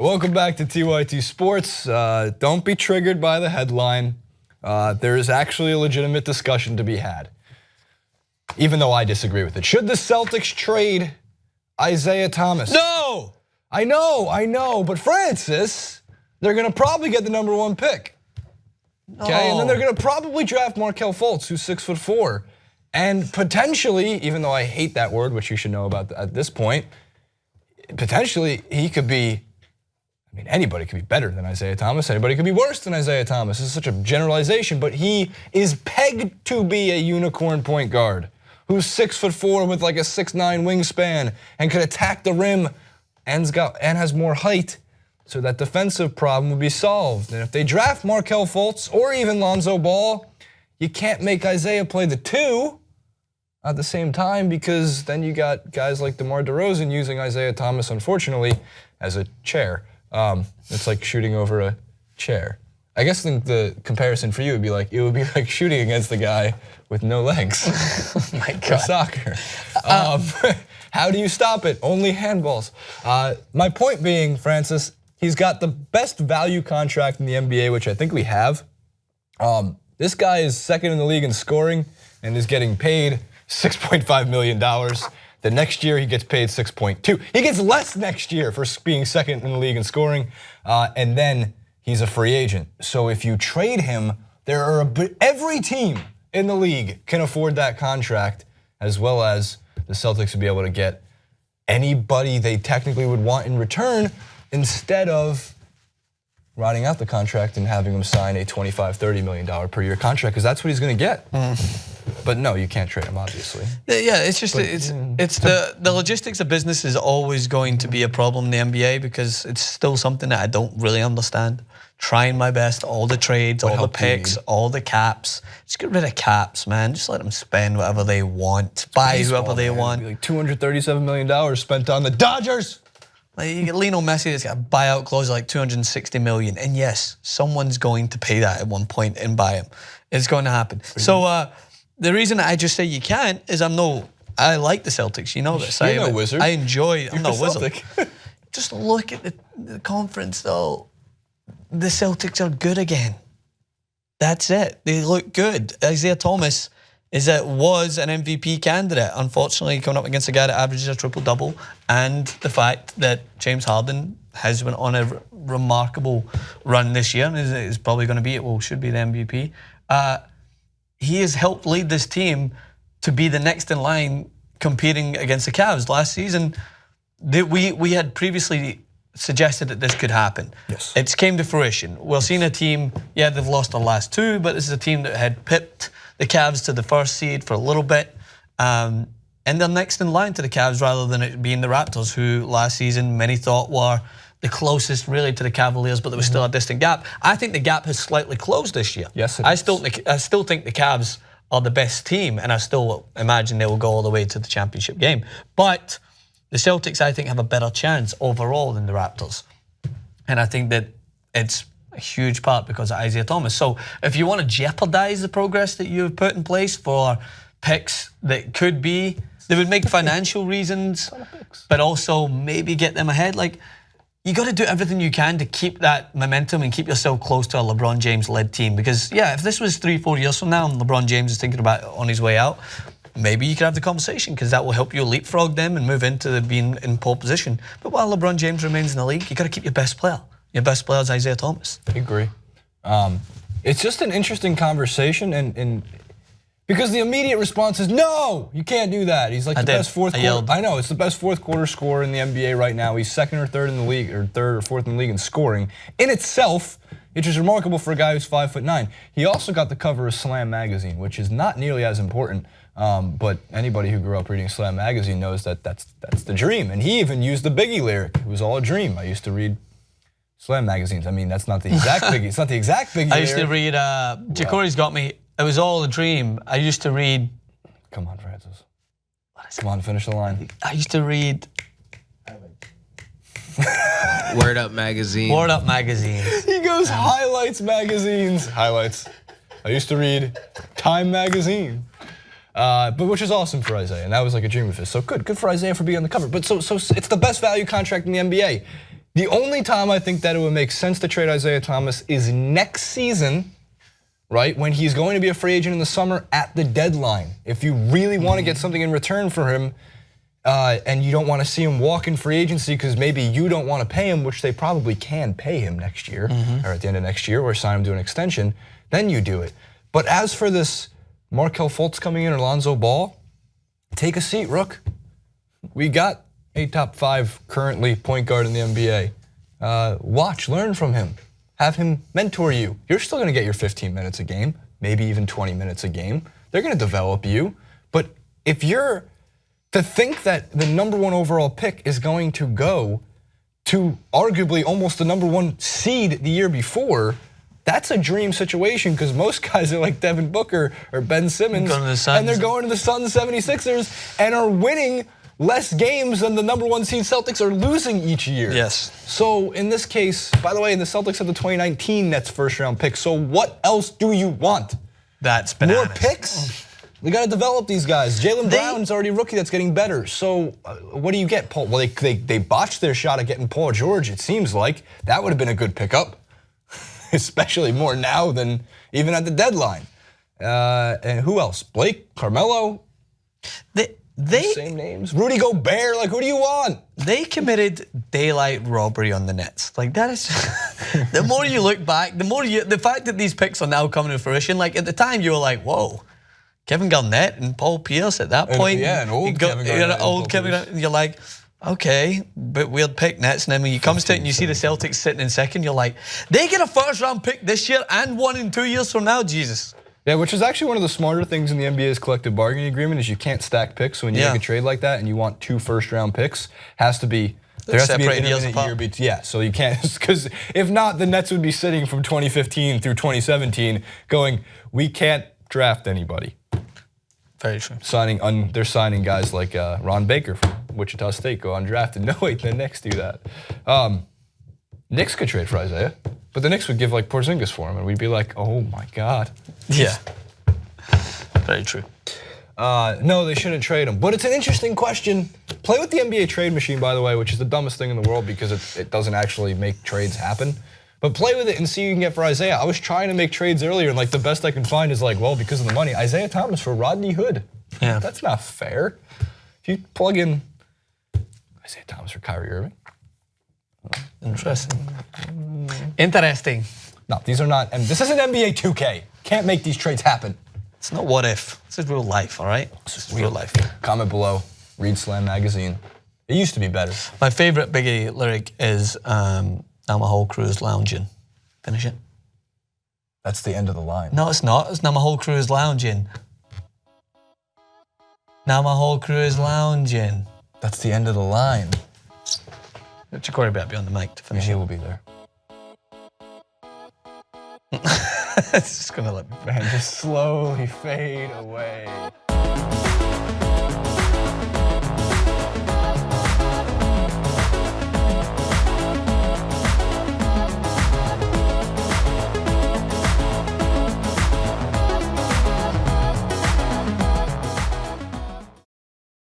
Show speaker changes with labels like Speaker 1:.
Speaker 1: Welcome back to TYT Sports. Don't be triggered by the headline. There is actually a legitimate discussion to be had, even though I disagree with it. Should the Celtics trade Isaiah Thomas?
Speaker 2: No!
Speaker 1: I know, but Francis, they're gonna probably get the #1 pick. Okay, and then they're gonna probably draft Markelle Fultz, who's 6'4", and potentially, even though I hate that word, which you should know about at this point, potentially he could be, I mean, anybody could be better than Isaiah Thomas, anybody could be worse than Isaiah Thomas. This is such a generalization, but he is pegged to be a unicorn point guard who's 6'4" with like a 6'9" wingspan and could attack the rim and has more height, so that defensive problem would be solved. And if they draft Markelle Fultz or even Lonzo Ball, you can't make Isaiah play the 2 at the same time, because then you got guys like DeMar DeRozan using Isaiah Thomas, unfortunately, as a chair. It's like shooting over a chair. I guess the comparison for you would be like, it would be like shooting against the guy with no legs.
Speaker 2: Oh my
Speaker 1: For
Speaker 2: God.
Speaker 1: soccer. How do you stop it? Only handballs. My point being, Francis, he's got the best value contract in the NBA, which I think we have. This guy is second in the league in scoring and is getting paid $6.5 million. The next year he gets paid 6.2. He gets less next year for being second in the league in scoring, and then he's a free agent. So if you trade him, every team in the league can afford that contract, as well as the Celtics would be able to get anybody they technically would want in return, instead of riding out the contract and having him sign a $25-30 million per year contract, because that's what he's going to get. But no, you can't trade him, obviously.
Speaker 2: Yeah, it's just it's the logistics of business is always going to be a problem in the NBA, because it's still something that I don't really understand. Trying my best, all the trades, all the picks, all the caps. Just get rid of caps, man. Just let them spend whatever they want, buy whoever they want.
Speaker 1: Like $237 million spent on the Dodgers.
Speaker 2: Like, you get Lionel Messi that's got a buyout clause of like $260 million, and yes, someone's going to pay that at one point and buy him. It's going to happen. So the reason I just say you can't is I like the Celtics. You know this.
Speaker 1: You're no wizard.
Speaker 2: I enjoy. I'm
Speaker 1: You're
Speaker 2: no wizard. Just look at the conference, though. The Celtics are good again. That's it. They look good. Isaiah Thomas was an MVP candidate. Unfortunately, coming up against a guy that averages a triple-double, and the fact that James Harden has been on a remarkable run this year and is probably going to be, should be the MVP. He has helped lead this team to be the next in line competing against the Cavs. Last season, we had previously suggested that this could happen.
Speaker 1: Yes.
Speaker 2: It's came to fruition. We're seeing a team, yeah, they've lost the last 2, but this is a team that had pipped the Cavs to the first seed for a little bit. And they're next in line to the Cavs rather than it being the Raptors, who last season many thought were the closest really to the Cavaliers, but there was still a distant gap. I think the gap has slightly closed this year.
Speaker 1: Yes, it
Speaker 2: I
Speaker 1: is.
Speaker 2: still think the Cavs are the best team, and I still imagine they will go all the way to the championship game. But the Celtics, I think, have a better chance overall than the Raptors. And I think that it's a huge part because of Isaiah Thomas. So if you want to jeopardize the progress that you've put in place for picks that could be, they would make financial reasons, but also maybe get them ahead. Like, you got to do everything you can to keep that momentum and keep yourself close to a LeBron James-led team. Because, yeah, if this was 3-4 years from now and LeBron James is thinking about it on his way out, maybe you could have the conversation, because that will help you leapfrog them and move into being in pole position. But while LeBron James remains in the league, you got to keep your best player. Your best player is Isaiah Thomas.
Speaker 1: I agree. It's just an interesting conversation, and because the immediate response is, no, you can't do that. He's like the best fourth quarter. I know, it's the best fourth quarter scorer in the NBA right now. He's second or third in the league, or third or fourth in the league in scoring. In itself, which is remarkable for a guy who's 5'9". He also got the cover of Slam magazine, which is not nearly as important. But anybody who grew up reading Slam magazine knows that that's the dream. And he even used the Biggie lyric. It was all a dream. I used to read Slam magazines. I mean, that's not the exact Biggie. It's not the exact Biggie lyric.
Speaker 2: I used to read, Jacory's got me, it was all a dream. I used to read.
Speaker 1: Come on, Francis. Come on, finish the line.
Speaker 2: I used to read.
Speaker 3: Word Up magazine.
Speaker 2: Word Up magazine.
Speaker 1: He goes, highlights magazines. Highlights. I used to read Time magazine. But which is awesome for Isaiah, and that was like a dream of his. So good for Isaiah for being on the cover. But so it's the best value contract in the NBA. The only time I think that it would make sense to trade Isaiah Thomas is next season, right? When he's going to be a free agent in the summer at the deadline. If you really want to get something in return for him, and you don't want to see him walk in free agency because maybe you don't want to pay him, which they probably can pay him next year or at the end of next year or sign him to an extension, then you do it. But as for this Markelle Fultz coming in or Lonzo Ball, take a seat, Rook. We got a top 5 currently point guard in the NBA. Watch, learn from him. Have him mentor you. You're still going to get your 15 minutes a game, maybe even 20 minutes a game. They're going to develop you. But if you're to think that the #1 overall pick is going to go to arguably almost the #1 seed the year before, that's a dream situation because most guys are like Devin Booker or Ben Simmons, and they're going to the Suns 76ers and are winning less games than the #1 seed Celtics are losing each year.
Speaker 2: Yes.
Speaker 1: So in this case, by the way, the Celtics have the 2019 Nets first-round pick. So what else do you want?
Speaker 2: That's bananas.
Speaker 1: More picks? We got to develop these guys. Jaylen Brown's already a rookie that's getting better. So what do you get, Paul? Well, they botched their shot at getting Paul George, it seems like. That would have been a good pickup, especially more now than even at the deadline. And who else? Blake, Carmelo? Same names. Rudy Gobert, like who do you want?
Speaker 2: They committed daylight robbery on the Nets. Like that is, the more you look back, the fact that these picks are now coming to fruition, like at the time you were like, whoa, Kevin Garnett and Paul Pierce at that point.
Speaker 1: An old Kevin Garnett.
Speaker 2: You're like, okay, but weird pick Nets. And then when you come to it and you see the Celtics sitting in second, you're like, they get a first-round pick this year and one in 2 years from now, Jesus.
Speaker 1: Yeah, which is actually one of the smarter things in the NBA's collective bargaining agreement is you can't stack picks. So when you make a trade like that and you want 2 first-round picks, there has to be an intermittent year. Yeah, so you can't, because if not, the Nets would be sitting from 2015 through 2017 going, we can't draft anybody.
Speaker 2: Very true.
Speaker 1: They're signing guys like Ron Baker from Wichita State, go undrafted. No, wait, the Knicks do that. Knicks could trade for Isaiah, but the Knicks would give like Porzingis for him, and we'd be like, oh my God.
Speaker 2: Yeah, very true.
Speaker 1: No, they shouldn't trade him. But it's an interesting question. Play with the NBA trade machine, by the way, which is the dumbest thing in the world because it doesn't actually make trades happen. But play with it and see what you can get for Isaiah. I was trying to make trades earlier, and like the best I can find is like, well, because of the money, Isaiah Thomas for Rodney Hood.
Speaker 2: Yeah.
Speaker 1: That's not fair. If you plug in Isaiah Thomas for Kyrie Irving.
Speaker 2: Interesting. Interesting.
Speaker 1: No, these are not, and this isn't NBA 2K. Can't make these trades happen.
Speaker 2: It's not what if. This is real life, all right? This is real life.
Speaker 1: Comment below, read Slam Magazine. It used to be better.
Speaker 2: My favorite Biggie lyric is now my whole crew is lounging. Finish it.
Speaker 1: That's the end of the line.
Speaker 2: No, it's not. It's now my whole crew is lounging. Now my whole crew is lounging.
Speaker 1: That's the end of the line.
Speaker 2: Corey better be on the mic to finish.
Speaker 1: He will be there.
Speaker 2: It's just gonna let me.
Speaker 1: Man, just slowly fade away.